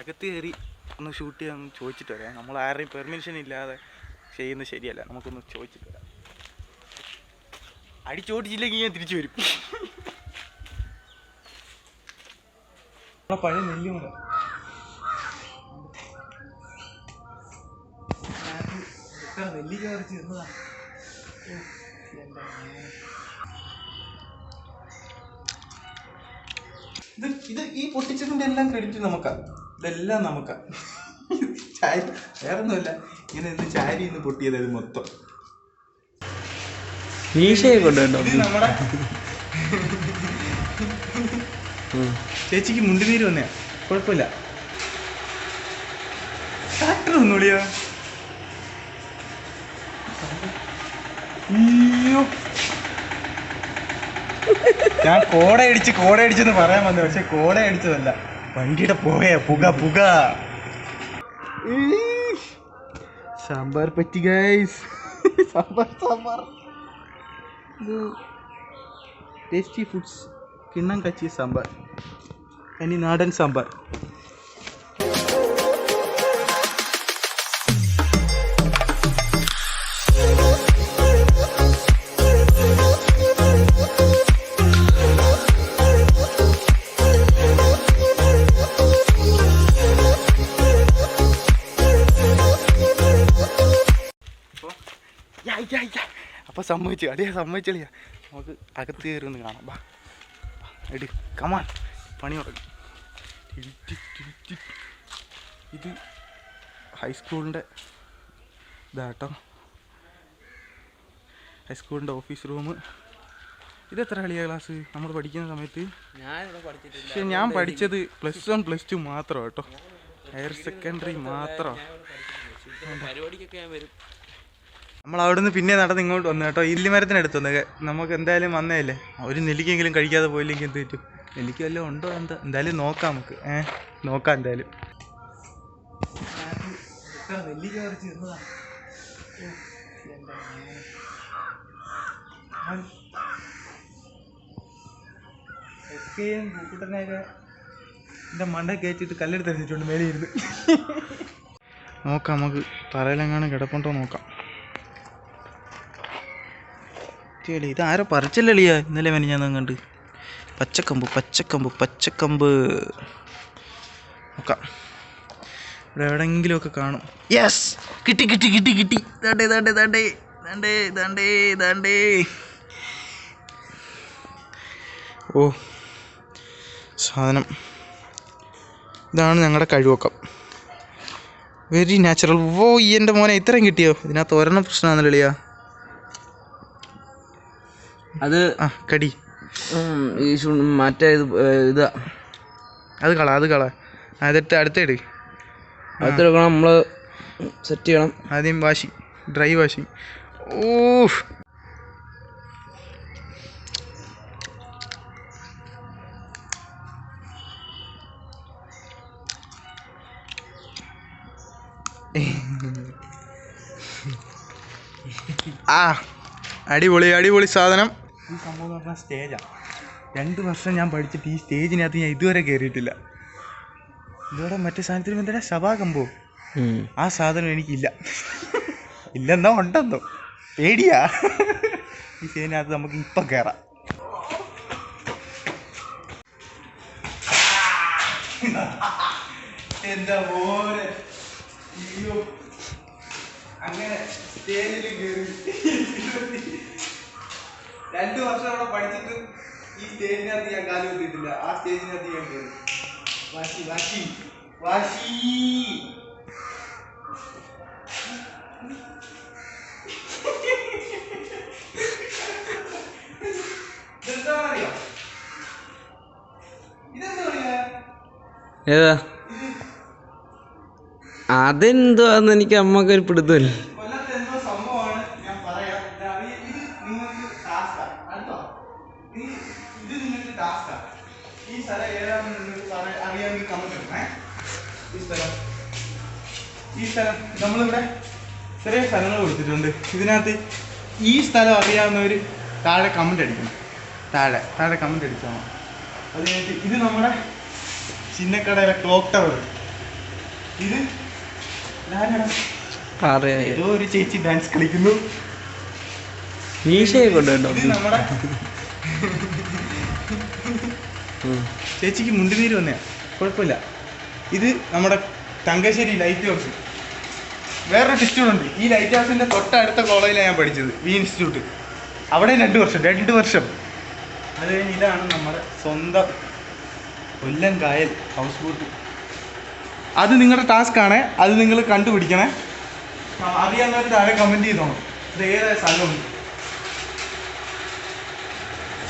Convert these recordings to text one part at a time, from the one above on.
അകത്ത് കയറി ഒന്ന് ഷൂട്ട് ചെയ്യാൻ ചോദിച്ചിട്ട് വരാം. നമ്മൾ ആരുടെയും പെർമിഷൻ ഇല്ലാതെ ചെയ്യുന്നത് ശരിയല്ല. നമുക്കൊന്ന് ചോദിച്ചിട്ട് വരാം. അടിച്ചോടിച്ചില്ലെങ്കിൽ ഞാൻ തിരിച്ചു വരും. പഴയ നെല്ലിമല നെല്ലിക്ക പറിച്ച് ഇരുന്നതാണ്. ഇത് ഈ പൊട്ടിച്ചതിൻ്റെ എല്ലാം ക്രെഡിറ്റ് നമുക്കാ. ഇതെല്ലാം നമുക്കാ. ചാരി വേറൊന്നുമല്ല, ഇങ്ങനെ ഇന്ന് ചാരി ഇന്ന് പൊട്ടിയത് ഇത് മൊത്തം. നമ്മുടെ ചേച്ചിക്ക് മുണ്ടുനീര് വന്നയാ, കുഴപ്പമില്ല. ട്രാക്ടർ ഒന്നുകൂടിയോ? അയ്യോ, ഞാൻ കോടയടിച്ചെന്ന് പറയാൻ വന്നത്, പക്ഷെ കോടയടിച്ചതല്ല, വണ്ടിയുടെ പുക. സാമ്പാർ പറ്റി ഗൈസ്. സാമ്പാർ ഇത് ടേസ്റ്റി ഫുഡ്സ് കിണ്ണം കച്ചി സാമ്പാർ, ഇനി നാടൻ സാമ്പാർ. അപ്പോൾ സമ്മതിച്ചളിയാ നമുക്ക് അകത്ത് കയറി ഒന്ന് കാണാം. ബാ എടി കമാൻ, പണി തുടങ്ങി. ഇത് ഹൈസ്കൂളിൻ്റെ ഇതാട്ടോ, ഹൈസ്കൂളിൻ്റെ ഓഫീസ് റൂം. ഇതെത്ര കളിയാ ക്ലാസ് നമ്മൾ പഠിക്കുന്ന സമയത്ത്? പക്ഷെ ഞാൻ പഠിച്ചത് +1 +2 മാത്രം കേട്ടോ, ഹയർ സെക്കൻഡറി മാത്രം. പരിപാടിക്കൊക്കെ ഞാൻ വരും. നമ്മൾ അവിടുന്ന് പിന്നെ നടന്ന് ഇങ്ങോട്ട് വന്നു കേട്ടോ, ഇല്ലിമരത്തിനടുത്ത് വന്നത്. നമുക്ക് എന്തായാലും വന്നതല്ലേ, ഒരു നെല്ലിക്കെങ്കിലും കഴിക്കാതെ പോയില്ലെങ്കിൽ എന്ത് പറ്റും? നെല്ലിക്ക വല്ലതും ഉണ്ടോ എന്തായാലും നോക്കാം നമുക്ക്. നോക്കാം എന്തായാലും. നെല്ലിക്ക പറിച്ച് ഇരുന്നതാണ്. ഒക്കെയും പൂക്കുട്ടനെയൊക്കെ എൻ്റെ മണ്ട കയറ്റിയിട്ട് കല്ലെടുത്ത് എറിഞ്ഞിട്ടുണ്ട് മേലെ ഇരുന്ന്. നോക്കാം നമുക്ക്, തറയിലെങ്ങാനും കിടപ്പുണ്ടോ നോക്കാം. ഇത് ആരോ പറിച്ചല്ലിയാ ഇന്നലെ ഞാൻ കണ്ട്. പച്ചക്കമ്പ് നോക്കാം, ഇവിടെ എവിടെയെങ്കിലുമൊക്കെ കാണും. യെസ്, കിട്ടി. ദാണ്ടേ. ഓ സാധനം ഇതാണ് ഞങ്ങളുടെ കഴിവൊക്കം. Very natural. ഓ എൻ്റെ മോനെ ഇത്രയും കിട്ടിയോ? ഇതിനകത്ത് ഒരെണ്ണം പ്രശ്നമാണെന്നല്ലിയാ. അത് കടി ഈ മറ്റേ ഇതാ, അത് കള. അതിട്ട് അടുത്തേട് അടുത്തെടുക്കണം, നമ്മൾ സെറ്റ് ചെയ്യണം. ആദ്യം ഡ്രൈ വാഷിങ്. ഓ അടിപൊളി സാധനം. ഈ സംഭവം എന്ന് പറഞ്ഞാൽ സ്റ്റേജാണ്. 2 വർഷം ഞാൻ പഠിച്ചിട്ട് ഈ സ്റ്റേജിനകത്ത് ഞാൻ ഇതുവരെ കയറിയിട്ടില്ല. ഇതോടെ മറ്റേ സാധനത്തിന് എന്താ സഭാകമ്പോ, ആ സാധനം എനിക്കില്ല. ഇല്ലെന്നോ ഉണ്ടെന്നോ പേടിയാ. ഈ സ്റ്റേജിനകത്ത് നമുക്ക് ഇപ്പം കയറാം. എന്താ പോലെ അങ്ങനെ സ്റ്റേജിൽ കയറി 2 വർഷം അവിടെ പഠിച്ചിട്ട് ഈ സ്റ്റേജിനകത്ത് ഞാൻ കാല് കുത്തിയിട്ടില്ല. ആ സ്റ്റേജിനകത്ത് ഞാൻ കയറി. വാശി ഇതെന്താ പറയാ? ഏതാ അതെന്തുവാന്ന് എനിക്ക് അമ്മക്കൊരു പിടുത്തല്ല. ഈ സ്ഥലം ഏതാണെന്ന് അറിയാമെങ്കിൽ കമന്റ് ഇടണേ. ഈ സ്ഥലം നമ്മളിവിടെ ചെറിയ സ്ഥലങ്ങൾ കൊടുത്തിട്ടുണ്ട്. ഇതിനകത്ത് ഈ സ്ഥലം അറിയാവുന്നവർ താഴെ കമന്റ് അടിക്കണം. താഴെ കമന്റ് അടിച്ചാൽ അത് കഴിഞ്ഞിട്ട് ഇത് നമ്മുടെ ചിന്നക്കടയിലെ ക്ലോക്ക് ടവർ. ഇത് ഞാനാണ് അറിയാം. ഏതോ ഒരു ചേച്ചി ഡാൻസ് കളിക്കുന്നു. മീശയെ കൊണ്ട് കേട്ടോ. ഇത് നമ്മുടെ ചേച്ചിക്ക് മുണ്ടുനീര് വന്നയാ, കുഴപ്പമില്ല. ഇത് നമ്മുടെ തങ്കശ്ശേരി ലൈറ്റ് ഹൗസ്. വേറൊരു ടിസ്റ്റൂടുണ്ട്. ഈ ലൈറ്റ് ഹൗസിൻ്റെ തൊട്ടടുത്ത കോളേജിലാണ് ഞാൻ പഠിച്ചത്, വി ഇൻസ്റ്റിറ്റ്യൂട്ട്. അവിടെ 2 വർഷം. അത് കഴിഞ്ഞ് ഇതാണ് നമ്മുടെ സ്വന്തം കൊല്ലം കായൽ ഹൗസ് ബോട്ട്. അത് നിങ്ങളുടെ ടാസ്ക്കാണ്, അത് നിങ്ങൾ കണ്ടുപിടിക്കണേ. അറിയാവുന്നവർ താഴെ കമൻറ്റ് ചെയ്തോണം ഇത് ഏതായ സ്ഥലമുണ്ട്.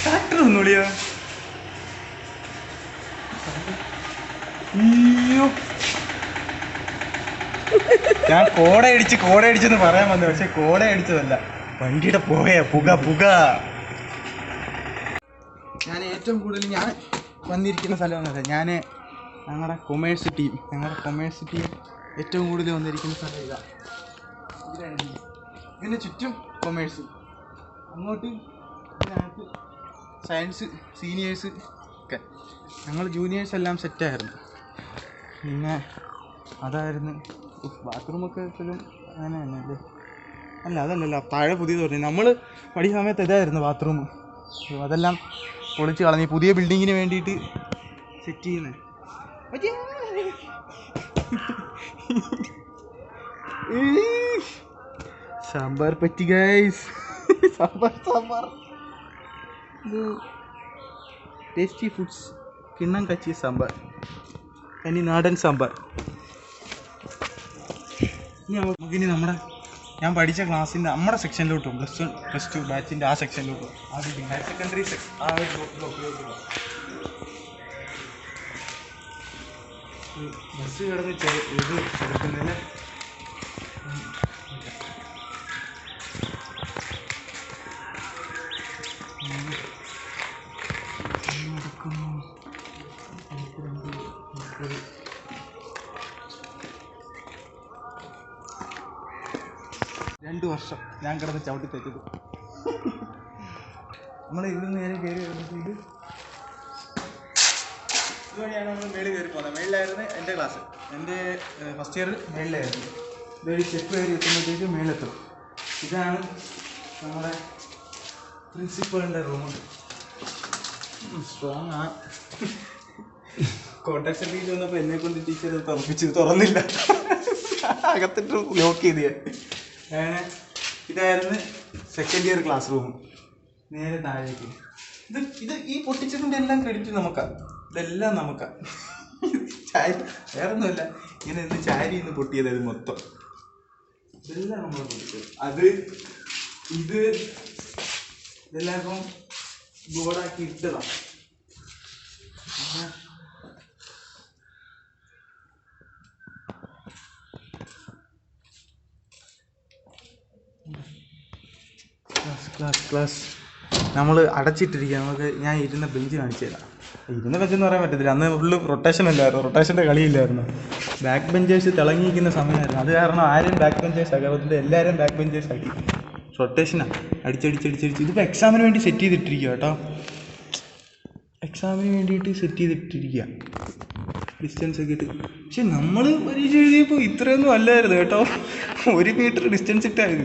ട്രാക്ടർ ഒന്നുമില്ലയോ? അയ്യോ, ഞാൻ കോടയടിച്ചെന്ന് പറയാൻ വന്നു, പക്ഷെ കോടയടിച്ചതല്ല, വണ്ടിയുടെ പുക. ഞാൻ ഏറ്റവും കൂടുതൽ വന്നിരിക്കുന്ന സ്ഥലമാണ് ഞങ്ങളുടെ കൊമേഴ്സ് ടീം ഏറ്റവും കൂടുതൽ വന്നിരിക്കുന്ന സ്ഥലം ഇതാണ്. ഇതിന് ചുറ്റും കൊമേഴ്സ്, അങ്ങോട്ട് ഇതിനകത്ത് സയൻസ് സീനിയേഴ്സ് ഒക്കെ. ഞങ്ങൾ ജൂനിയേഴ്സ് എല്ലാം സെറ്റായിരുന്നു. പിന്നെ അതായിരുന്നു ബാത്റൂമൊക്കെ എപ്പോഴും അങ്ങനെ തന്നെ അല്ലേ? അതല്ലല്ലോ, താഴെ പുതിയത് പറഞ്ഞു. നമ്മൾ പഠിച്ച സമയത്ത് ഇതായിരുന്നു ബാത്റൂം. അതെല്ലാം പൊളിച്ച് കളഞ്ഞ് പുതിയ ബിൽഡിങ്ങിന് വേണ്ടിയിട്ട് സെറ്റ് ചെയ്യുന്നത്. സാമ്പാർ പറ്റി ഗൈസ്, സാമ്പാർ. ഇത് ടേസ്റ്റി ഫുഡ്സ് കിണ്ണം കച്ചി സാമ്പാർ, ഇനി നാടൻ സാമ്പാർ. ഇനി നമുക്കിനി ഞാൻ പഠിച്ച ക്ലാസ്സിൻ്റെ നമ്മുടെ സെക്ഷനിലോട്ടും പ്ലസ് ടു ബാച്ചിൻ്റെ ആ സെക്ഷനിലോട്ടും ആദ്യം ഹയർ സെക്കൻഡറി ആ ഒരു ബ്ലോക്കിലോട്ടും ബസ് കിടന്ന് ഇത് എടുക്കുന്നതിന് രണ്ട് വർഷം ഞാൻ കിടന്ന് ചവിട്ടി തെറ്റത്. നമ്മൾ ഇവിടെ നേരെ കയറി വരുമ്പോഴത്തേക്ക് ഇതുവഴിയാണ് നമ്മൾ മേളിൽ കയറി പോകുന്നത്. മേളിലായിരുന്നു എൻ്റെ ക്ലാസ്, എൻ്റെ ഫസ്റ്റ് ഇയർ മേളിലായിരുന്നു. ഇതൊരു സ്റ്റെപ്പ് കയറി എത്തുമ്പോഴത്തേക്ക് മേളിലെത്തും. ഇതാണ് നമ്മുടെ പ്രിൻസിപ്പളിൻ്റെ റൂമുണ്ട്. സ്ട്രോങ് ആ കോൺടാക്ട് സർട്ടിഫിക്കറ്റ് വന്നപ്പോൾ എന്നെ കൊണ്ട് ടീച്ചർ തുറന്നില്ല, അകത്തിട്ട് ലോക്ക് ചെയ്ത് ഞാൻ. ഇതായിരുന്നു സെക്കൻഡ് ഇയർ ക്ലാസ് റൂം. നേരെ താഴേക്ക് ഈ പൊട്ടിച്ചതിൻ്റെ എല്ലാം ക്രെഡിറ്റ് നമുക്കാണ്, ഇതെല്ലാം നമുക്കാണ്. വേറെ ഒന്നുമില്ല, ഇങ്ങനെ ഇന്ന് ചാരി ഇന്ന് പൊട്ടിയത് അത് മൊത്തം ഇതെല്ലാം നമ്മൾ പൊട്ടിച്ചത്. ഇതെല്ലാം ഇപ്പം ബോർഡാക്കി ഇട്ടതാണ്. ക്ലാസ് നമ്മൾ അടച്ചിട്ടിരിക്കുക. ഞാൻ ഇരുന്ന ബെഞ്ച് കാണിച്ചു തരാം. ഇരുന്ന ബെഞ്ചെന്ന് പറയാൻ പറ്റത്തില്ല, അന്ന് ഫുള്ള് റൊട്ടേഷൻ അല്ലായിരുന്നു, റൊട്ടേഷൻ്റെ കളിയില്ലായിരുന്നു. ബാക്ക് ബെഞ്ചേഴ്സ് തിളങ്ങിയിരിക്കുന്ന സമയമായിരുന്നു. അത് കാരണം ആരും ബാക്ക് ബെഞ്ചേഴ്സ് ആക്കാതെ എല്ലാവരും ബാക്ക് ബെഞ്ചേഴ്സ് ആക്കി. റൊട്ടേഷനാണ്, അടിച്ചടിച്ച്. ഇതിപ്പോൾ എക്സാമിന് വേണ്ടി സെറ്റ് ചെയ്തിട്ടിരിക്കുക കേട്ടോ, എക്സാമിന് വേണ്ടിയിട്ട് സെറ്റ് ചെയ്തിട്ടിരിക്കുക ഡിസ്റ്റൻസ് ഒക്കെ ഇട്ട്. പക്ഷെ നമ്മൾ പരീക്ഷ എഴുതിയപ്പോൾ ഇത്രയൊന്നും അല്ലായിരുന്നു കേട്ടോ, 1 മീറ്റർ ഡിസ്റ്റൻസ് ഇട്ടായിരുന്നു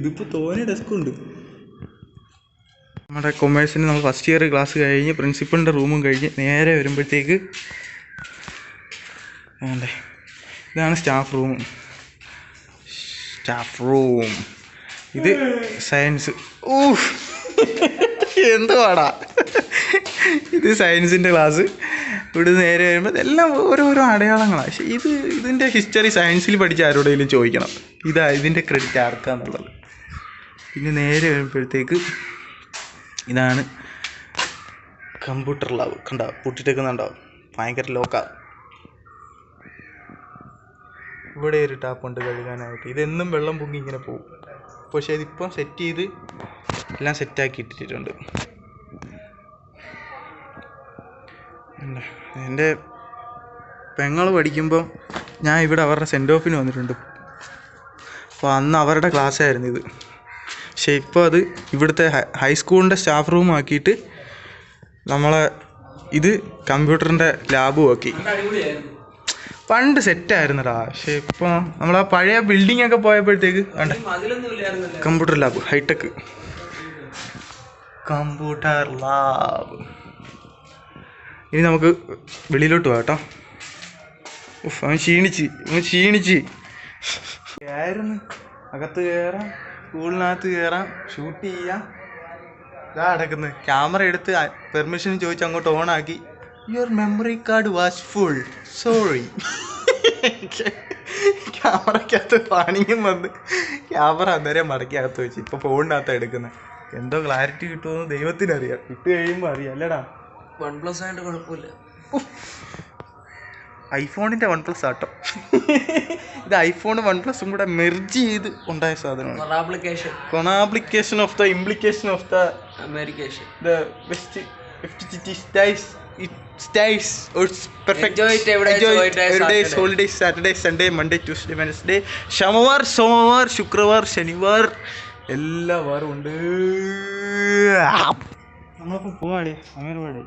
ഇതിപ്പോൾ തോനെ ഡെസ്കുണ്ട്. നമ്മുടെ കൊമേഴ്സിന് നമ്മൾ ഫസ്റ്റ് ഇയർ ക്ലാസ് കഴിഞ്ഞ് പ്രിൻസിപ്പളിൻ്റെ റൂമും കഴിഞ്ഞ് നേരെ വരുമ്പോഴത്തേക്ക് വേണ്ടേ, ഇതാണ് സ്റ്റാഫ് റൂം. ഇത് സയൻസ്. എന്തുവാടാ ഇത് സയൻസിൻ്റെ ക്ലാസ്. ഇവിടെ നേരെ വരുമ്പോൾ ഇതെല്ലാം ഓരോരോ അടയാളങ്ങളാണ്. പക്ഷേ ഇതിൻ്റെ ഹിസ്റ്ററി സയൻസിൽ പഠിച്ച ആരോടെങ്കിലും ചോദിക്കണം, ഇതിൻ്റെ ക്രെഡിറ്റ് ആർക്കാന്നുള്ളത്. പിന്നെ നേരെ വരുമ്പോഴത്തേക്ക് ഇതാണ് കമ്പ്യൂട്ടർ ലാബ്. കണ്ടാവും പൊട്ടിട്ടേക്കുന്നുണ്ടാവും, ഭയങ്കര ലോക്കാണ്. ഇവിടെ ഒരു ടാപ്പുണ്ട് കഴുകാനായിട്ട്. ഇതെന്നും വെള്ളം പൊങ്ങി ഇങ്ങനെ പോകും, പക്ഷേ ഇതിപ്പം സെറ്റ് ചെയ്ത് എല്ലാം സെറ്റാക്കി ഇട്ടിട്ടുണ്ട്. എൻ്റെ പെങ്ങൾ പഠിക്കുമ്പം ഞാൻ ഇവിടെ അവരുടെ സെൻഡ് ഓഫിന് വന്നിട്ടുണ്ട്. അപ്പോൾ അന്ന് അവരുടെ ക്ലാസ്സായിരുന്നു ഇത്. പക്ഷേ ഇപ്പോൾ അത് ഇവിടുത്തെ ഹൈസ്കൂളിൻ്റെ സ്റ്റാഫ് റൂം ആക്കിയിട്ട് നമ്മളെ ഇത് കമ്പ്യൂട്ടറിൻ്റെ ലാബും ആക്കി. പണ്ട് സെറ്റായിരുന്നടാ. പക്ഷെ ഇപ്പോൾ നമ്മൾ ആ പഴയ ബിൽഡിംഗ് ഒക്കെ പോയപ്പോഴത്തേക്ക് വേണ്ട computer lab, hi tech computer lab. ഇനി നമുക്ക് വെളിയിലോട്ട് പോകാം കേട്ടോ. അവൻ ക്ഷീണിച്ച് ആയിരുന്നു. അകത്ത് കയറാം, സ്കൂളിനകത്ത് കയറാം, ഷൂട്ട് ചെയ്യാം. ഇതാ നടക്കുന്നത്. ക്യാമറ എടുത്ത് പെർമിഷൻ ചോദിച്ച് അങ്ങോട്ട് ഓണാക്കി. Your memory card was full, sorry. ക്യാമറയ്ക്കകത്ത് പണിയും വന്ന് ക്യാമറ അന്നേരം മടക്കി അകത്ത് വെച്ച് ഇപ്പോൾ ഫോണിനകത്താണ് എടുക്കുന്നത്. എന്തോ ക്ലാരിറ്റി കിട്ടുമെന്ന് ദൈവത്തിനറിയാം. ഇട്ട് കഴിയുമ്പോൾ അറിയാം അല്ലേടാ. OnePlus ആയിട്ട് കുഴപ്പമില്ല. ഐഫോണിൻ്റെ OnePlus ആട്ടോ. ഇത് ഐഫോണും OnePlusഉം കൂടെ മെർജ് ചെയ്ത് ഉണ്ടായ സാധനമാണ്. കൊണാപ്ലിക്കേഷൻ of the implication of the അമേരിക്കേഷൻ. The best FTT stays. It stays. It's perfect. Enjoy it every day. Holiday, Saturday, Sunday, Monday, Tuesday, Wednesday, Shanivar, സോമവാർ, ശുക്രവാർ, Shanivar എല്ലാ വാരം ഉണ്ട്. നമ്മളപ്പം പോവാടേ അമേരിക്കയുടെ.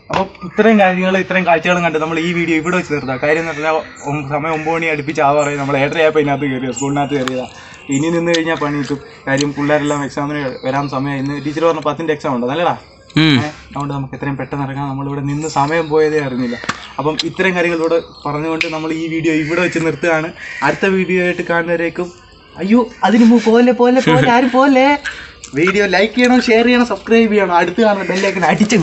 അപ്പം ഇത്രയും കാഴ്ചകളും കണ്ട് നമ്മൾ ഈ വീഡിയോ ഇവിടെ വെച്ച് നിർത്താം. കാര്യം എന്ന് പറഞ്ഞാൽ സമയം 9 മണി അടുപ്പിച്ച് പറയും. നമ്മൾ 8:30 ആയപ്പോൾ ഇതിനകത്ത് കയറിയത്, സ്കൂളിനകത്ത് കയറിയതാണ്. ഇനി നിന്ന് കഴിഞ്ഞാൽ പണി കിട്ടും. കാര്യം പിള്ളേരെല്ലാം എക്സാമിന് വരാൻ സമയം. ഇന്ന് ടീച്ചർ പറഞ്ഞ 10ന്റെ എക്സാം ഉണ്ട് നല്ലടാ. അതുകൊണ്ട് നമുക്ക് എത്രയും പെട്ടെന്ന് ഇറങ്ങാം. നമ്മളിവിടെ നിന്ന് സമയം പോയതേ അറിഞ്ഞില്ല. അപ്പം ഇത്രയും കാര്യങ്ങളിലൂടെ പറഞ്ഞുകൊണ്ട് നമ്മൾ ഈ വീഡിയോ ഇവിടെ വെച്ച് നിർത്തുകയാണ്. അടുത്ത വീഡിയോ ആയിട്ട് കാണുന്നവരേക്കും അയ്യോ അതിന് പോലെ ആരും പോലെ. വീഡിയോ ലൈക്ക് ചെയ്യണം, ഷെയർ ചെയ്യണം, സബ്സ്ക്രൈബ് ചെയ്യണം. അടുത്ത് കാണുന്ന ബെല്ലൈക്കൺ അടിച്ച്